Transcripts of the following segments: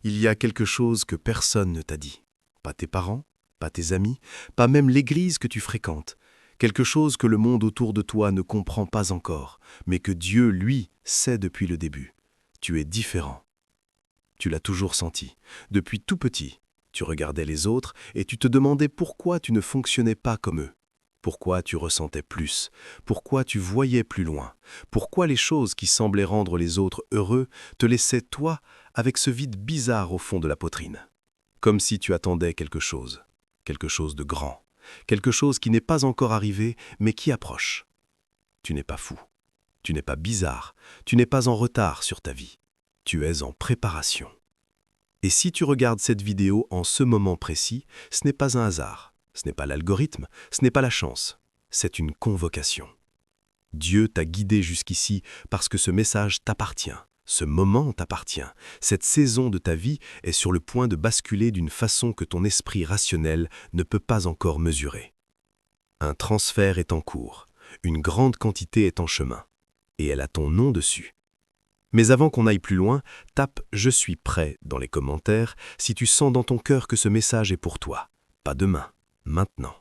Il y a quelque chose que personne ne t'a dit. Pas tes parents, pas tes amis, pas même l'église que tu fréquentes. Quelque chose que le monde autour de toi ne comprend pas encore, mais que Dieu, lui, sait depuis le début. Tu es différent. Tu l'as toujours senti. Depuis tout petit, tu regardais les autres et tu te demandais pourquoi tu ne fonctionnais pas comme eux. Pourquoi tu ressentais plus? Pourquoi tu voyais plus loin? Pourquoi les choses qui semblaient rendre les autres heureux te laissaient, toi, avec ce vide bizarre au fond de la poitrine? Comme si tu attendais quelque chose de grand, quelque chose qui n'est pas encore arrivé, mais qui approche. Tu n'es pas fou, tu n'es pas bizarre, tu n'es pas en retard sur ta vie. Tu es en préparation. Et si tu regardes cette vidéo en ce moment précis, ce n'est pas un hasard, ce n'est pas l'algorithme, ce n'est pas la chance, c'est une convocation. Dieu t'a guidé jusqu'ici parce que ce message t'appartient, ce moment t'appartient, cette saison de ta vie est sur le point de basculer d'une façon que ton esprit rationnel ne peut pas encore mesurer. Un transfert est en cours, une grande quantité est en chemin, et elle a ton nom dessus. Mais avant qu'on aille plus loin, tape « Je suis prêt » dans les commentaires si tu sens dans ton cœur que ce message est pour toi. Pas demain, maintenant.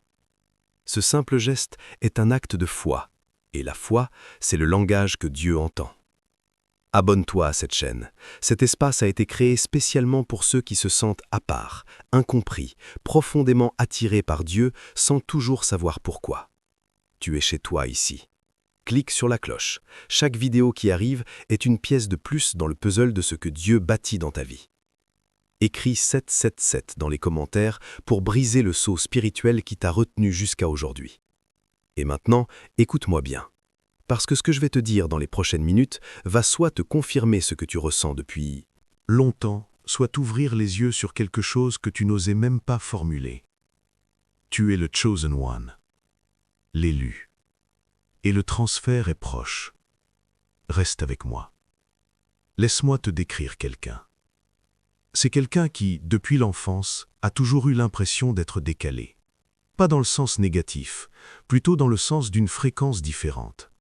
Ce simple geste est un acte de foi, et la foi, c'est le langage que Dieu entend. Abonne-toi à cette chaîne. Cet espace a été créé spécialement pour ceux qui se sentent à part, incompris, profondément attirés par Dieu sans toujours savoir pourquoi. Tu es chez toi ici. Clique sur la cloche. Chaque vidéo qui arrive est une pièce de plus dans le puzzle de ce que Dieu bâtit dans ta vie. Écris 777 dans les commentaires pour briser le sceau spirituel qui t'a retenu jusqu'à aujourd'hui. Et maintenant, écoute-moi bien. Parce que ce que je vais te dire dans les prochaines minutes va soit te confirmer ce que tu ressens depuis longtemps, soit t'ouvrir les yeux sur quelque chose que tu n'osais même pas formuler. Tu es le Chosen One, l'élu. Et le transfert est proche. Reste avec moi. Laisse-moi te décrire quelqu'un. C'est quelqu'un qui, depuis l'enfance, a toujours eu l'impression d'être décalé. Pas dans le sens négatif, plutôt dans le sens d'une fréquence différente.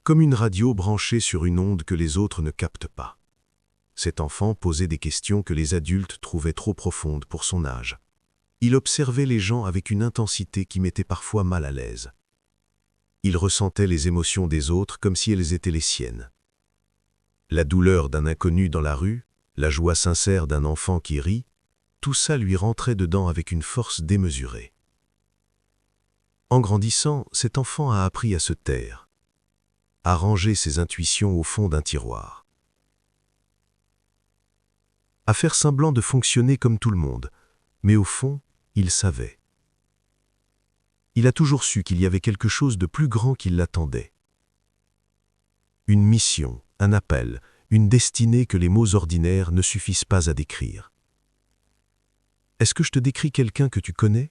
Comme une radio branchée sur une onde que les autres ne captent pas. Cet enfant posait des questions que les adultes trouvaient trop profondes pour son âge. Il observait les gens avec une intensité qui mettait parfois mal à l'aise. Il ressentait les émotions des autres comme si elles étaient les siennes. La douleur d'un inconnu dans la rue, la joie sincère d'un enfant qui rit, tout ça lui rentrait dedans avec une force démesurée. En grandissant, cet enfant a appris à se taire, à ranger ses intuitions au fond d'un tiroir, à faire semblant de fonctionner comme tout le monde, mais au fond, il savait. Il a toujours su qu'il y avait quelque chose de plus grand qui l'attendait. Une mission, un appel, une destinée que les mots ordinaires ne suffisent pas à décrire. Est-ce que je te décris quelqu'un que tu connais?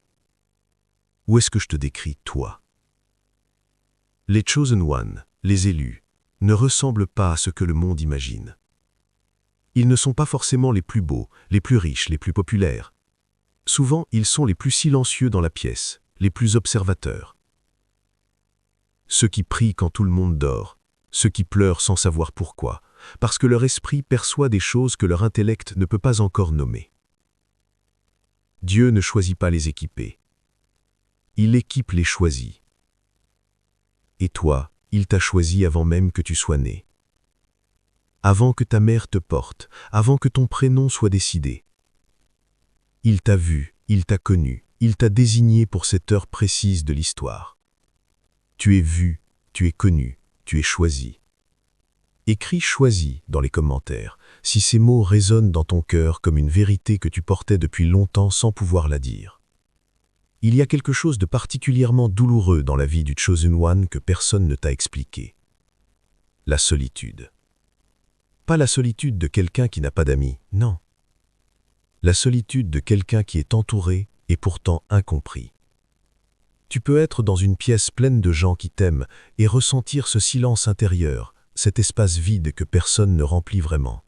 Ou est-ce que je te décris toi? Les Chosen One, les élus, ne ressemblent pas à ce que le monde imagine. Ils ne sont pas forcément les plus beaux, les plus riches, les plus populaires. Souvent, ils sont les plus silencieux dans la pièce, les plus observateurs. Ceux qui prient quand tout le monde dort, ceux qui pleurent sans savoir pourquoi, parce que leur esprit perçoit des choses que leur intellect ne peut pas encore nommer. Dieu ne choisit pas les équipés. Il équipe les choisis. Et toi, il t'a choisi avant même que tu sois né. Avant que ta mère te porte, avant que ton prénom soit décidé. Il t'a vu, il t'a connu. Il t'a désigné pour cette heure précise de l'histoire. Tu es vu, tu es connu, tu es choisi. Écris « choisi » dans les commentaires, si ces mots résonnent dans ton cœur comme une vérité que tu portais depuis longtemps sans pouvoir la dire. Il y a quelque chose de particulièrement douloureux dans la vie du Chosen One que personne ne t'a expliqué. La solitude. Pas la solitude de quelqu'un qui n'a pas d'amis, non. La solitude de quelqu'un qui est entouré et pourtant incompris. Tu peux être dans une pièce pleine de gens qui t'aiment et ressentir ce silence intérieur, cet espace vide que personne ne remplit vraiment.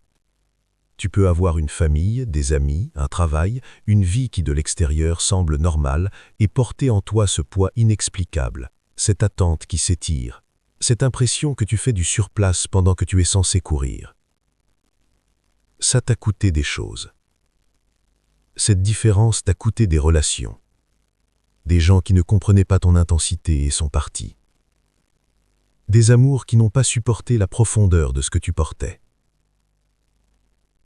Tu peux avoir une famille, des amis, un travail, une vie qui de l'extérieur semble normale et porter en toi ce poids inexplicable, cette attente qui s'étire, cette impression que tu fais du surplace pendant que tu es censé courir. Ça t'a coûté des choses. Cette différence t'a coûté des relations. Des gens qui ne comprenaient pas ton intensité et sont partis. Des amours qui n'ont pas supporté la profondeur de ce que tu portais.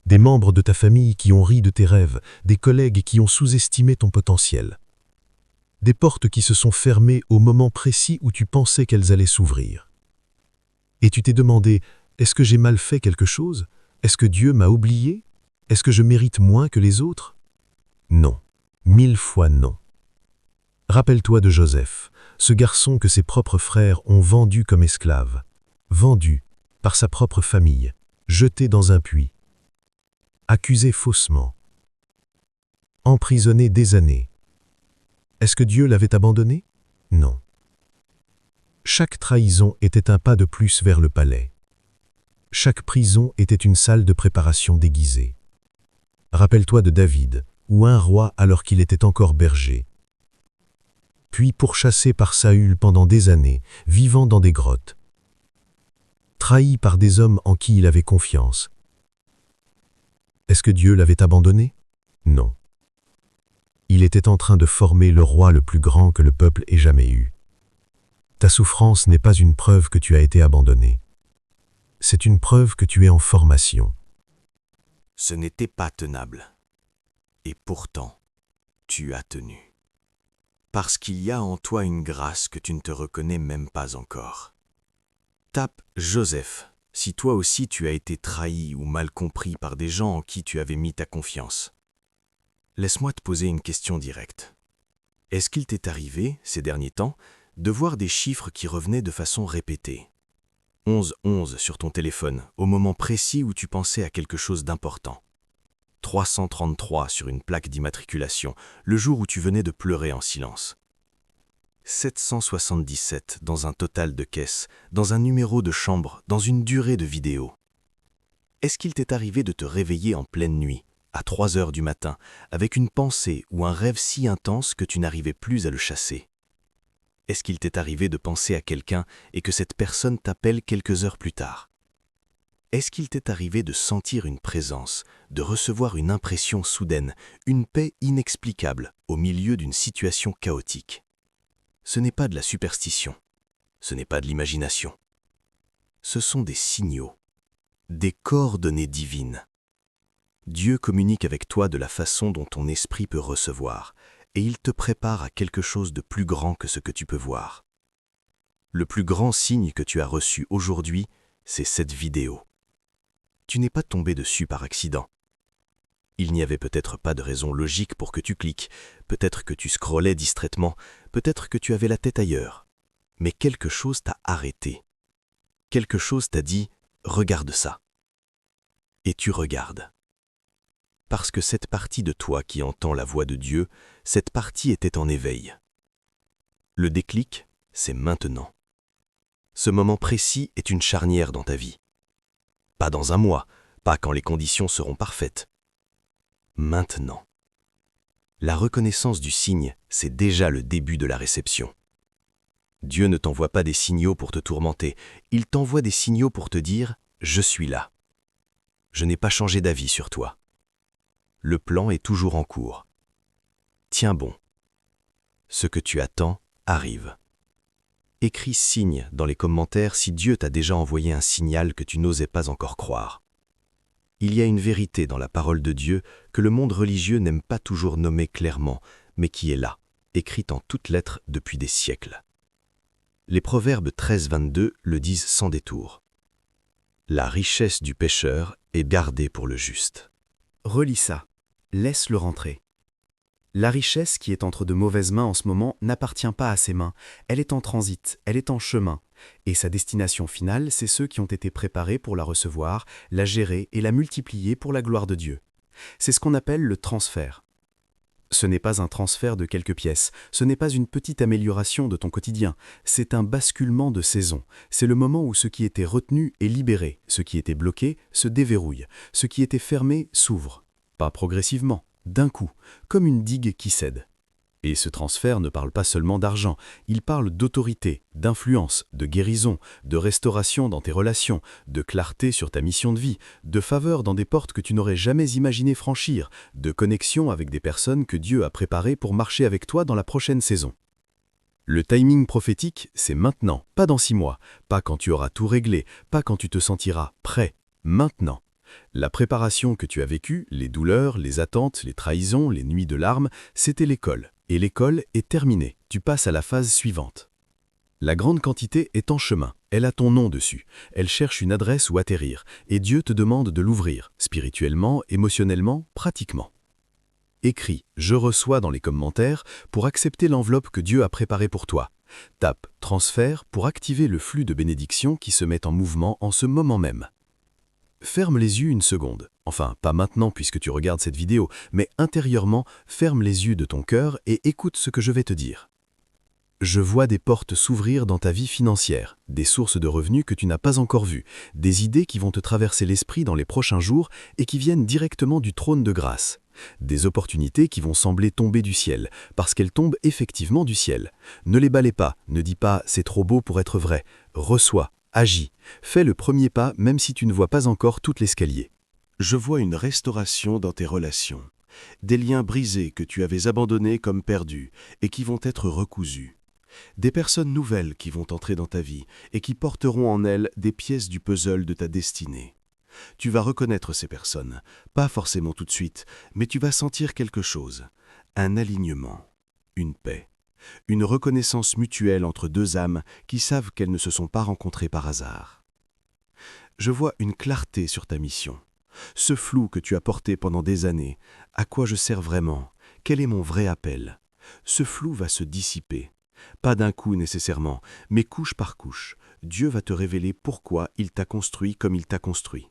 Des membres de ta famille qui ont ri de tes rêves, des collègues qui ont sous-estimé ton potentiel. Des portes qui se sont fermées au moment précis où tu pensais qu'elles allaient s'ouvrir. Et tu t'es demandé, est-ce que j'ai mal fait quelque chose? Est-ce que Dieu m'a oublié? Est-ce que je mérite moins que les autres? Non, 1000 fois non. Rappelle-toi de Joseph, ce garçon que ses propres frères ont vendu comme esclave, vendu par sa propre famille, jeté dans un puits, accusé faussement, emprisonné des années. Est-ce que Dieu l'avait abandonné? Non. Chaque trahison était un pas de plus vers le palais. Chaque prison était une salle de préparation déguisée. Rappelle-toi de David, ou un roi alors qu'il était encore berger. Puis pourchassé par Saül pendant des années, vivant dans des grottes. Trahi par des hommes en qui il avait confiance. Est-ce que Dieu l'avait abandonné? Non. Il était en train de former le roi le plus grand que le peuple ait jamais eu. Ta souffrance n'est pas une preuve que tu as été abandonné. C'est une preuve que tu es en formation. Ce n'était pas tenable. Et pourtant, tu as tenu. Parce qu'il y a en toi une grâce que tu ne te reconnais même pas encore. Tape Joseph, si toi aussi tu as été trahi ou mal compris par des gens en qui tu avais mis ta confiance. Laisse-moi te poser une question directe. Est-ce qu'il t'est arrivé, ces derniers temps, de voir des chiffres qui revenaient de façon répétée? 11 sur ton téléphone, au moment précis où tu pensais à quelque chose d'important. 333 sur une plaque d'immatriculation, le jour où tu venais de pleurer en silence. 777 dans un total de caisse, dans un numéro de chambre, dans une durée de vidéo. Est-ce qu'il t'est arrivé de te réveiller en pleine nuit, à 3 heures du matin, avec une pensée ou un rêve si intense que tu n'arrivais plus à le chasser? Est-ce qu'il t'est arrivé de penser à quelqu'un et que cette personne t'appelle quelques heures plus tard? Est-ce qu'il t'est arrivé de sentir une présence, de recevoir une impression soudaine, une paix inexplicable au milieu d'une situation chaotique? Ce n'est pas de la superstition, ce n'est pas de l'imagination. Ce sont des signaux, des coordonnées divines. Dieu communique avec toi de la façon dont ton esprit peut recevoir, et il te prépare à quelque chose de plus grand que ce que tu peux voir. Le plus grand signe que tu as reçu aujourd'hui, c'est cette vidéo. Tu n'es pas tombé dessus par accident. Il n'y avait peut-être pas de raison logique pour que tu cliques, peut-être que tu scrollais distraitement, peut-être que tu avais la tête ailleurs. Mais quelque chose t'a arrêté. Quelque chose t'a dit « Regarde ça ». Et tu regardes. Parce que cette partie de toi qui entend la voix de Dieu, cette partie était en éveil. Le déclic, c'est maintenant. Ce moment précis est une charnière dans ta vie. Pas dans un mois, pas quand les conditions seront parfaites. Maintenant. La reconnaissance du signe, c'est déjà le début de la réception. Dieu ne t'envoie pas des signaux pour te tourmenter, il t'envoie des signaux pour te dire « Je suis là ». Je n'ai pas changé d'avis sur toi. Le plan est toujours en cours. Tiens bon. Ce que tu attends arrive. Écris signe dans les commentaires si Dieu t'a déjà envoyé un signal que tu n'osais pas encore croire. Il y a une vérité dans la parole de Dieu que le monde religieux n'aime pas toujours nommer clairement, mais qui est là, écrite en toutes lettres depuis des siècles. Les Proverbes 13-22 le disent sans détour. La richesse du pécheur est gardée pour le juste. Relis ça. Laisse-le rentrer. La richesse qui est entre de mauvaises mains en ce moment n'appartient pas à ses mains. Elle est en transit, elle est en chemin. Et sa destination finale, c'est ceux qui ont été préparés pour la recevoir, la gérer et la multiplier pour la gloire de Dieu. C'est ce qu'on appelle le transfert. Ce n'est pas un transfert de quelques pièces, ce n'est pas une petite amélioration de ton quotidien, c'est un basculement de saison. C'est le moment où ce qui était retenu est libéré, ce qui était bloqué se déverrouille, ce qui était fermé s'ouvre. Pas progressivement, d'un coup, comme une digue qui cède. Et ce transfert ne parle pas seulement d'argent, il parle d'autorité, d'influence, de guérison, de restauration dans tes relations, de clarté sur ta mission de vie, de faveur dans des portes que tu n'aurais jamais imaginé franchir, de connexion avec des personnes que Dieu a préparées pour marcher avec toi dans la prochaine saison. Le timing prophétique, c'est maintenant, pas dans 6 mois, pas quand tu auras tout réglé, pas quand tu te sentiras prêt, maintenant. La préparation que tu as vécue, les douleurs, les attentes, les trahisons, les nuits de larmes, c'était l'école. Et l'école est terminée, tu passes à la phase suivante. La grande quantité est en chemin, elle a ton nom dessus, elle cherche une adresse où atterrir, et Dieu te demande de l'ouvrir, spirituellement, émotionnellement, pratiquement. Écris « Je reçois » dans les commentaires pour accepter l'enveloppe que Dieu a préparée pour toi. Tape « Transfert » pour activer le flux de bénédictions qui se met en mouvement en ce moment même. Ferme les yeux une seconde. Enfin, pas maintenant puisque tu regardes cette vidéo, mais intérieurement, ferme les yeux de ton cœur et écoute ce que je vais te dire. Je vois des portes s'ouvrir dans ta vie financière, des sources de revenus que tu n'as pas encore vues, des idées qui vont te traverser l'esprit dans les prochains jours et qui viennent directement du trône de grâce. Des opportunités qui vont sembler tomber du ciel, parce qu'elles tombent effectivement du ciel. Ne les balais pas, ne dis pas « c'est trop beau pour être vrai ». Reçois, agis, fais le premier pas même si tu ne vois pas encore tout l'escalier. Je vois une restauration dans tes relations, des liens brisés que tu avais abandonnés comme perdus et qui vont être recousus. Des personnes nouvelles qui vont entrer dans ta vie et qui porteront en elles des pièces du puzzle de ta destinée. Tu vas reconnaître ces personnes, pas forcément tout de suite, mais tu vas sentir quelque chose, un alignement, une paix, une reconnaissance mutuelle entre deux âmes qui savent qu'elles ne se sont pas rencontrées par hasard. Je vois une clarté sur ta mission, ce flou que tu as porté pendant des années, à quoi je sers vraiment, quel est mon vrai appel. Ce flou va se dissiper. Pas d'un coup nécessairement, mais couche par couche, Dieu va te révéler pourquoi il t'a construit comme il t'a construit.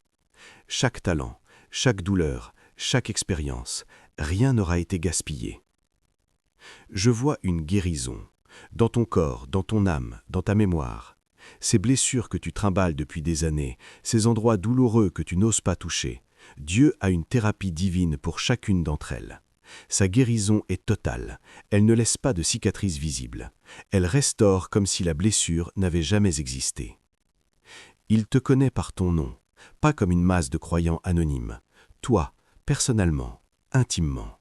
Chaque talent, chaque douleur, chaque expérience, rien n'aura été gaspillé. Je vois une guérison, dans ton corps, dans ton âme, dans ta mémoire. Ces blessures que tu trimbales depuis des années, ces endroits douloureux que tu n'oses pas toucher, Dieu a une thérapie divine pour chacune d'entre elles. Sa guérison est totale, elle ne laisse pas de cicatrices visibles. Elle restaure comme si la blessure n'avait jamais existé. Il te connaît par ton nom, pas comme une masse de croyants anonymes. Toi, personnellement, intimement.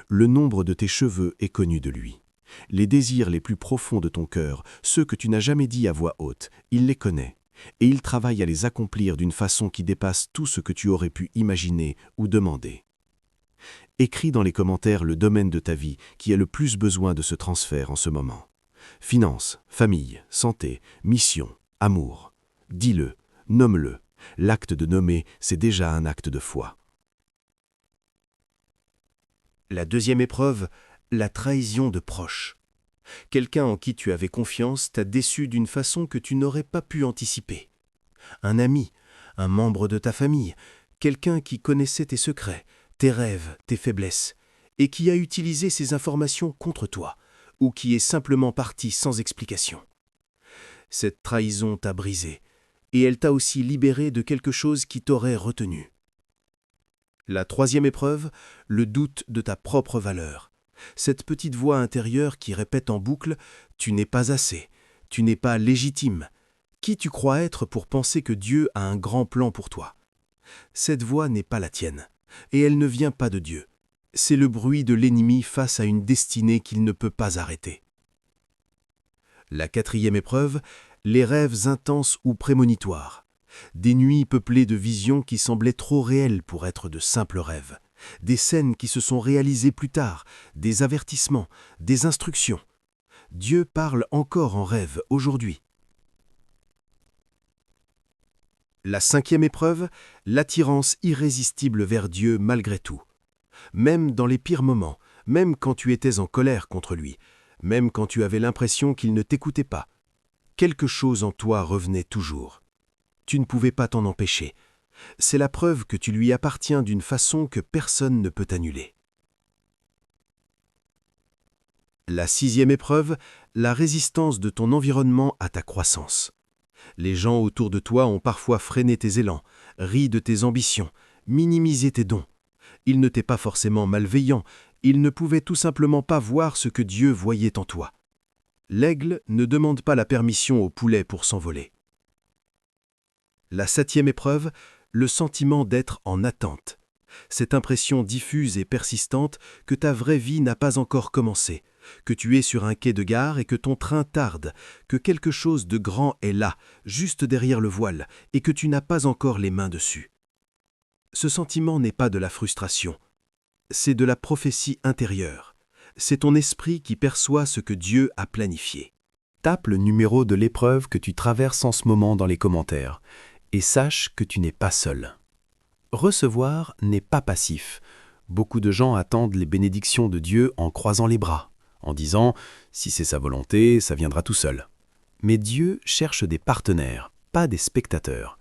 Le nombre de tes cheveux est connu de lui. Les désirs les plus profonds de ton cœur, ceux que tu n'as jamais dit à voix haute, il les connaît. Et il travaille à les accomplir d'une façon qui dépasse tout ce que tu aurais pu imaginer ou demander. Écris dans les commentaires le domaine de ta vie qui a le plus besoin de ce transfert en ce moment. Finances, famille, santé, mission, amour. Dis-le, nomme-le. L'acte de nommer, c'est déjà un acte de foi. La deuxième épreuve, la trahison de proches. Quelqu'un en qui tu avais confiance t'a déçu d'une façon que tu n'aurais pas pu anticiper. Un ami, un membre de ta famille, quelqu'un qui connaissait tes secrets, tes rêves, tes faiblesses, et qui a utilisé ces informations contre toi, ou qui est simplement parti sans explication. Cette trahison t'a brisé, et elle t'a aussi libéré de quelque chose qui t'aurait retenu. La troisième épreuve, le doute de ta propre valeur. Cette petite voix intérieure qui répète en boucle « Tu n'es pas assez, tu n'es pas légitime ». Qui tu crois être pour penser que Dieu a un grand plan pour toi? Cette voix n'est pas la tienne, et elle ne vient pas de Dieu. C'est le bruit de l'ennemi face à une destinée qu'il ne peut pas arrêter. La quatrième épreuve, les rêves intenses ou prémonitoires. Des nuits peuplées de visions qui semblaient trop réelles pour être de simples rêves. Des scènes qui se sont réalisées plus tard, des avertissements, des instructions. Dieu parle encore en rêve aujourd'hui. La cinquième épreuve, l'attirance irrésistible vers Dieu malgré tout. Même dans les pires moments, même quand tu étais en colère contre lui, même quand tu avais l'impression qu'il ne t'écoutait pas, quelque chose en toi revenait toujours. Tu ne pouvais pas t'en empêcher. C'est la preuve que tu lui appartiens d'une façon que personne ne peut annuler. La sixième épreuve, la résistance de ton environnement à ta croissance. Les gens autour de toi ont parfois freiné tes élans, ri de tes ambitions, minimisé tes dons. il ne t'est pas forcément malveillant, il ne pouvait tout simplement pas voir ce que Dieu voyait en toi. L'aigle ne demande pas la permission au poulet pour s'envoler. La 7e épreuve, le sentiment d'être en attente. Cette impression diffuse et persistante que ta vraie vie n'a pas encore commencé, que tu es sur un quai de gare et que ton train tarde, que quelque chose de grand est là, juste derrière le voile, et que tu n'as pas encore les mains dessus. Ce sentiment n'est pas de la frustration, c'est de la prophétie intérieure. C'est ton esprit qui perçoit ce que Dieu a planifié. Tape le numéro de l'épreuve que tu traverses en ce moment dans les commentaires et sache que tu n'es pas seul. Recevoir n'est pas passif. Beaucoup de gens attendent les bénédictions de Dieu en croisant les bras, en disant « si c'est sa volonté, ça viendra tout seul ». Mais Dieu cherche des partenaires, pas des spectateurs.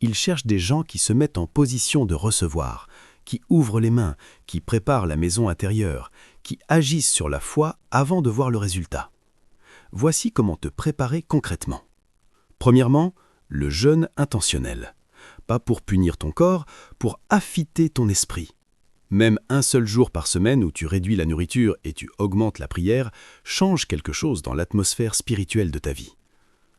Il cherche des gens qui se mettent en position de recevoir, qui ouvrent les mains, qui préparent la maison intérieure, qui agissent sur la foi avant de voir le résultat. Voici comment te préparer concrètement. Premièrement, le jeûne intentionnel. Pas pour punir ton corps, pour affûter ton esprit. Même un seul jour par semaine où tu réduis la nourriture et tu augmentes la prière change quelque chose dans l'atmosphère spirituelle de ta vie.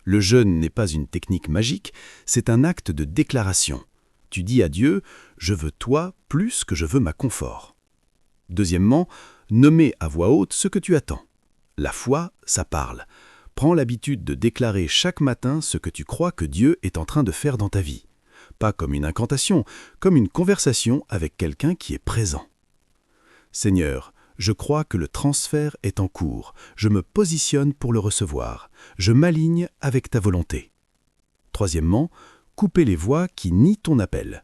Le jeûne n'est pas une technique magique, c'est un acte de déclaration. Tu dis à Dieu « Je veux toi plus que je veux ma confort ». Deuxièmement, nommer à voix haute ce que tu attends. La foi, ça parle. Prends l'habitude de déclarer chaque matin ce que tu crois que Dieu est en train de faire dans ta vie. Pas comme une incantation, comme une conversation avec quelqu'un qui est présent. Seigneur, je crois que le transfert est en cours. Je me positionne pour le recevoir. Je m'aligne avec ta volonté. Troisièmement, couper les voix qui nient ton appel.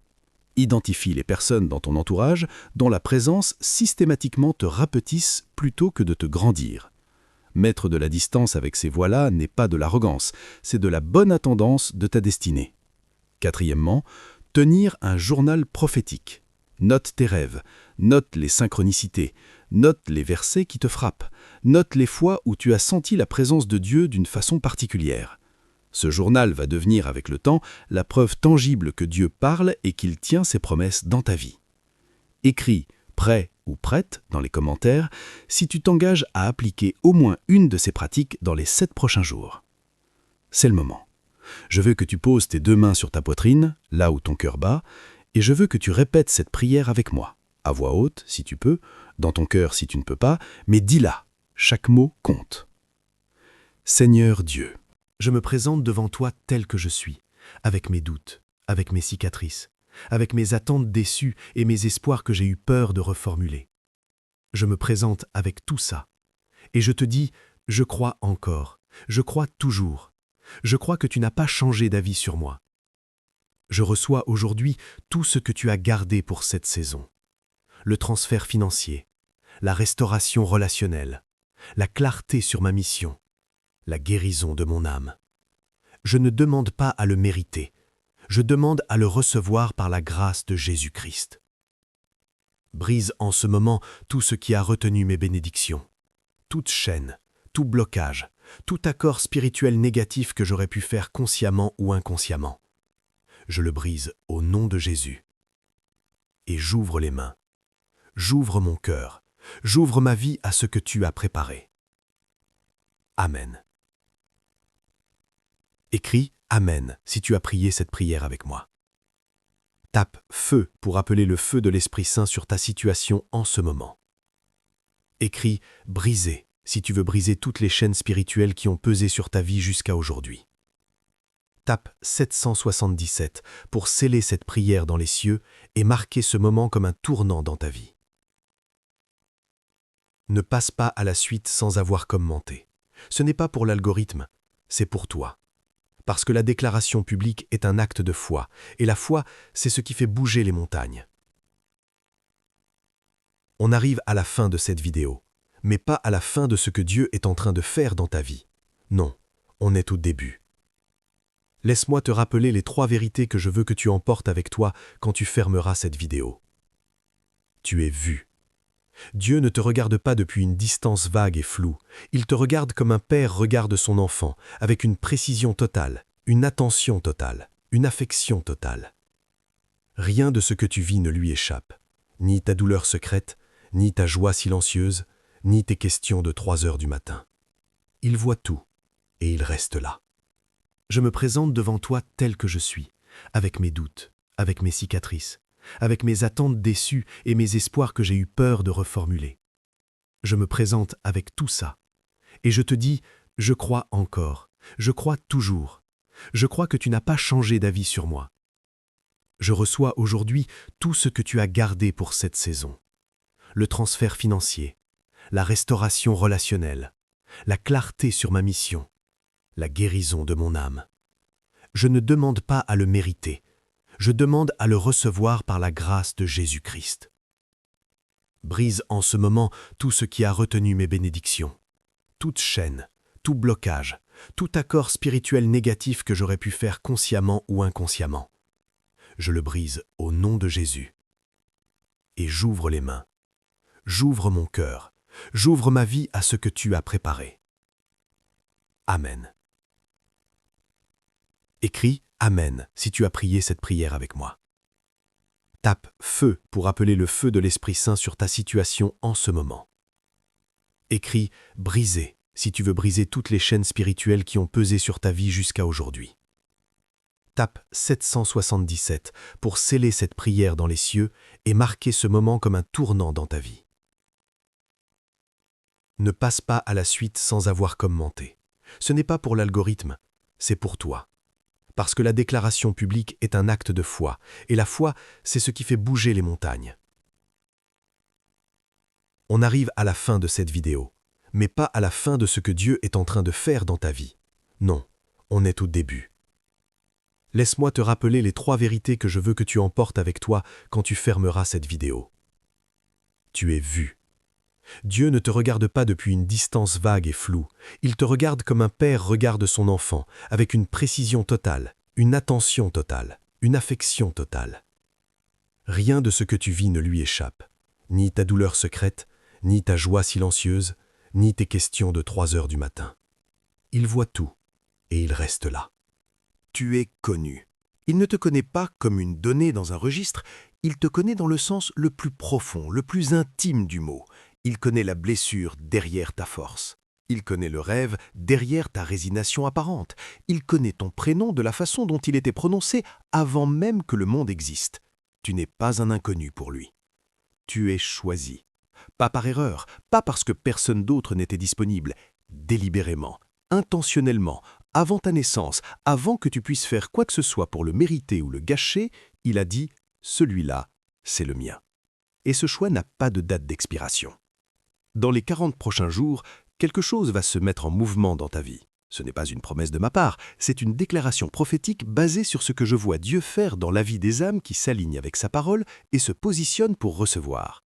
Identifie les personnes dans ton entourage dont la présence systématiquement te rapetisse plutôt que de te grandir. Mettre de la distance avec ces voix-là n'est pas de l'arrogance, c'est de la bonne attendance de ta destinée. Quatrièmement, tenir un journal prophétique. Note tes rêves, note les synchronicités, note les versets qui te frappent, note les fois où tu as senti la présence de Dieu d'une façon particulière. Ce journal va devenir avec le temps la preuve tangible que Dieu parle et qu'il tient ses promesses dans ta vie. Écris « prêt » ou « prête » dans les commentaires si tu t'engages à appliquer au moins une de ces pratiques dans les 7 prochains jours. C'est le moment. Je veux que tu poses tes 2 mains sur ta poitrine, là où ton cœur bat, et je veux que tu répètes cette prière avec moi, à voix haute si tu peux, dans ton cœur si tu ne peux pas, mais dis-la, chaque mot compte. Seigneur Dieu, je me présente devant toi tel que je suis, avec mes doutes, avec mes cicatrices, avec mes attentes déçues et mes espoirs que j'ai eu peur de reformuler. Je me présente avec tout ça, et je te dis, je crois encore, je crois toujours. Je crois que tu n'as pas changé d'avis sur moi. Je reçois aujourd'hui tout ce que tu as gardé pour cette saison. Le transfert financier, la restauration relationnelle, la clarté sur ma mission, la guérison de mon âme. Je ne demande pas à le mériter, je demande à le recevoir par la grâce de Jésus-Christ. Brise en ce moment tout ce qui a retenu mes bénédictions, toute chaîne, tout blocage, tout accord spirituel négatif que j'aurais pu faire consciemment ou inconsciemment. Je le brise au nom de Jésus. Et j'ouvre les mains, j'ouvre mon cœur, j'ouvre ma vie à ce que tu as préparé. Amen. Écris « Amen » si tu as prié cette prière avec moi. Tape « Feu » pour appeler le feu de l'Esprit Saint sur ta situation en ce moment. Écris « Briser » si tu veux briser toutes les chaînes spirituelles qui ont pesé sur ta vie jusqu'à aujourd'hui. Tape 777 pour sceller cette prière dans les cieux et marquer ce moment comme un tournant dans ta vie. Ne passe pas à la suite sans avoir commenté. Ce n'est pas pour l'algorithme, c'est pour toi. Parce que la déclaration publique est un acte de foi, et la foi, c'est ce qui fait bouger les montagnes. On arrive à la fin de cette vidéo, mais pas à la fin de ce que Dieu est en train de faire dans ta vie. Non, on est au début. Laisse-moi te rappeler les 3 vérités que je veux que tu emportes avec toi quand tu fermeras cette vidéo. Tu es vu. Dieu ne te regarde pas depuis une distance vague et floue. Il te regarde comme un père regarde son enfant, avec une précision totale, une attention totale, une affection totale. Rien de ce que tu vis ne lui échappe. ni ta douleur secrète, ni ta joie silencieuse, ni tes questions de 3 heures du matin. Il voit tout, et il reste là. Je me présente devant toi tel que je suis, avec mes doutes, avec mes cicatrices, avec mes attentes déçues et mes espoirs que j'ai eu peur de reformuler. Je me présente avec tout ça, et je te dis, je crois encore, je crois toujours, je crois que tu n'as pas changé d'avis sur moi. Je reçois aujourd'hui tout ce que tu as gardé pour cette saison. Le transfert financier, la restauration relationnelle, la clarté sur ma mission, la guérison de mon âme. Je ne demande pas à le mériter, je demande à le recevoir par la grâce de Jésus-Christ. Brise en ce moment tout ce qui a retenu mes bénédictions, toute chaîne, tout blocage, tout accord spirituel négatif que j'aurais pu faire consciemment ou inconsciemment. Je le brise au nom de Jésus. Et j'ouvre les mains, j'ouvre mon cœur, j'ouvre ma vie à ce que tu as préparé. Amen. Écris « Amen » si tu as prié cette prière avec moi. Tape « Feu » pour appeler le feu de l'Esprit Saint sur ta situation en ce moment. Écris « Briser » si tu veux briser toutes les chaînes spirituelles qui ont pesé sur ta vie jusqu'à aujourd'hui. Tape 777 pour sceller cette prière dans les cieux et marquer ce moment comme un tournant dans ta vie. Ne passe pas à la suite sans avoir commenté. Ce n'est pas pour l'algorithme, c'est pour toi. Parce que la déclaration publique est un acte de foi, et la foi, c'est ce qui fait bouger les montagnes. On arrive à la fin de cette vidéo, mais pas à la fin de ce que Dieu est en train de faire dans ta vie. Non, on est au début. Laisse-moi te rappeler les 3 vérités que je veux que tu emportes avec toi quand tu fermeras cette vidéo. Tu es vu. Dieu ne te regarde pas depuis une distance vague et floue. Il te regarde comme un père regarde son enfant, avec une précision totale, une attention totale, une affection totale. Rien de ce que tu vis ne lui échappe, ni ta douleur secrète, ni ta joie silencieuse, ni tes questions de 3 heures du matin. Il voit tout, et il reste là. Tu es connu. Il ne te connaît pas comme une donnée dans un registre, il te connaît dans le sens le plus profond, le plus intime du mot. Il connaît la blessure derrière ta force. Il connaît le rêve derrière ta résignation apparente. Il connaît ton prénom de la façon dont il était prononcé avant même que le monde existe. Tu n'es pas un inconnu pour lui. Tu es choisi. Pas par erreur, pas parce que personne d'autre n'était disponible. Délibérément, intentionnellement, avant ta naissance, avant que tu puisses faire quoi que ce soit pour le mériter ou le gâcher, il a dit « celui-là, c'est le mien ». Et ce choix n'a pas de date d'expiration. Dans les 40 prochains jours, quelque chose va se mettre en mouvement dans ta vie. Ce n'est pas une promesse de ma part, c'est une déclaration prophétique basée sur ce que je vois Dieu faire dans la vie des âmes qui s'alignent avec sa parole et se positionnent pour recevoir.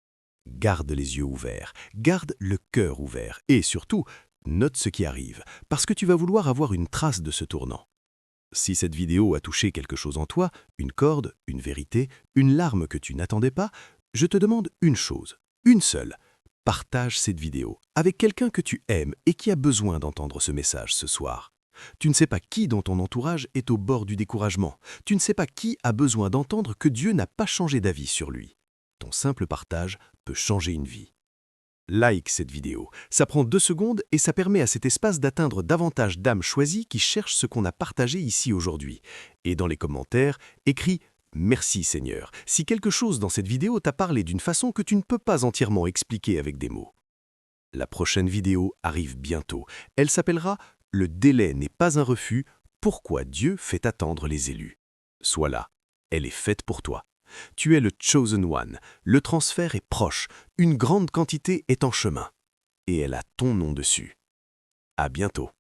Garde les yeux ouverts, garde le cœur ouvert et surtout, note ce qui arrive, parce que tu vas vouloir avoir une trace de ce tournant. Si cette vidéo a touché quelque chose en toi, une corde, une vérité, une larme que tu n'attendais pas, je te demande une chose, une seule. Partage cette vidéo avec quelqu'un que tu aimes et qui a besoin d'entendre ce message ce soir. Tu ne sais pas qui dans ton entourage est au bord du découragement. Tu ne sais pas qui a besoin d'entendre que Dieu n'a pas changé d'avis sur lui. Ton simple partage peut changer une vie. Like cette vidéo. Ça prend 2 secondes et ça permet à cet espace d'atteindre davantage d'âmes choisies qui cherchent ce qu'on a partagé ici aujourd'hui. Et dans les commentaires, écris « Merci Seigneur » si quelque chose dans cette vidéo t'a parlé d'une façon que tu ne peux pas entièrement expliquer avec des mots. La prochaine vidéo arrive bientôt. Elle s'appellera « Le délai n'est pas un refus, pourquoi Dieu fait attendre les élus ». Sois là, elle est faite pour toi. Tu es le Chosen One, le transfert est proche, une grande quantité est en chemin. Et elle a ton nom dessus. À bientôt.